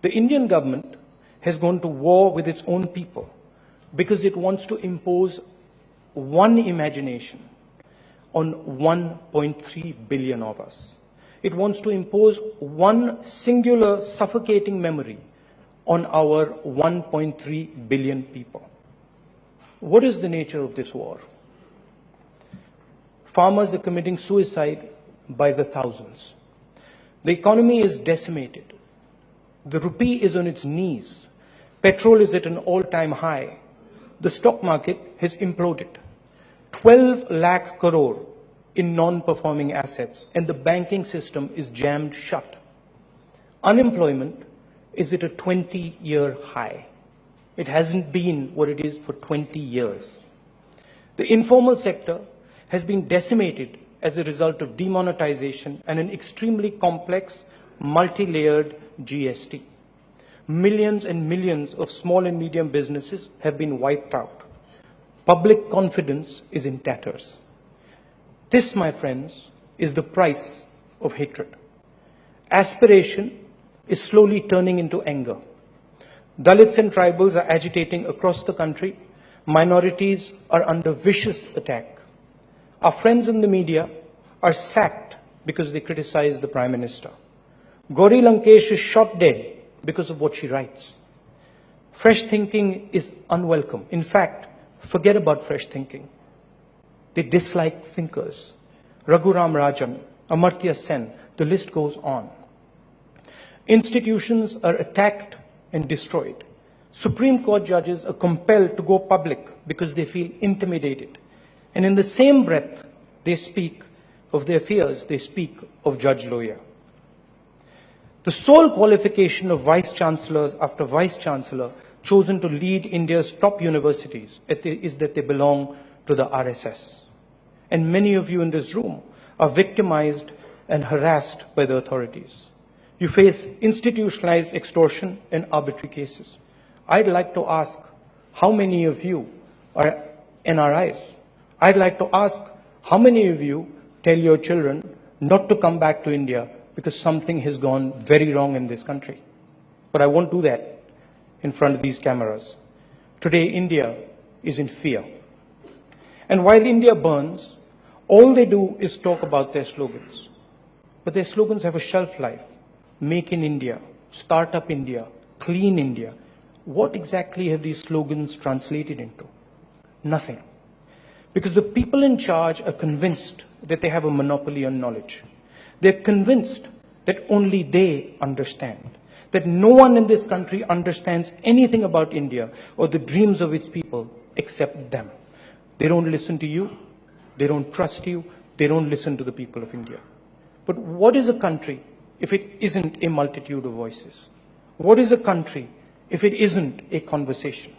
The Indian government has gone to war with its own people because it wants to impose one imagination on 1.3 billion of us. It wants to impose one singular suffocating memory on our 1.3 billion people. What is the nature of this war? Farmers are committing suicide by the thousands. The economy is decimated. The rupee is on its knees. Petrol is at an all-time high. The stock market has imploded. 12 lakh crore in non-performing assets, and the banking system is jammed shut. Unemployment is at a 20-year high. It hasn't been what it is for 20 years. The informal sector has been decimated as a result of demonetization and an extremely complex, multi-layered GST. Millions and millions of small and medium businesses have been wiped out. Public confidence is in tatters. This, my friends, is the price of hatred. Aspiration is slowly turning into anger. Dalits and tribals are agitating across the country. Minorities are under vicious attack. Our friends in the media are sacked because they criticize the Prime Minister. Gauri Lankesh is shot dead because of what she writes. Fresh thinking is unwelcome. In fact, forget about fresh thinking. They dislike thinkers. Raghuram Rajan, Amartya Sen, the list goes on. Institutions are attacked and destroyed. Supreme Court judges are compelled to go public because they feel intimidated. And in the same breath, they speak of their fears, they speak of Judge Loya. The sole qualification of vice-chancellors after vice-chancellor chosen to lead India's top universities is that they belong to the RSS. And many of you in this room are victimized and harassed by the authorities. You face institutionalized extortion and arbitrary cases. I'd like to ask how many of you are NRIs? I'd like to ask how many of you tell your children not to come back to India because something has gone very wrong in this country. But I won't do that in front of these cameras. Today, India is in fear. And while India burns, all they do is talk about their slogans. But their slogans have a shelf life. Make in India, Start Up India, Clean India. What exactly have these slogans translated into? Nothing. Because the people in charge are convinced that they have a monopoly on knowledge. They're convinced that only they understand, that no one in this country understands anything about India or the dreams of its people except them. They don't listen to you, they don't trust you, they don't listen to the people of India. But what is a country if it isn't a multitude of voices? What is a country if it isn't a conversation?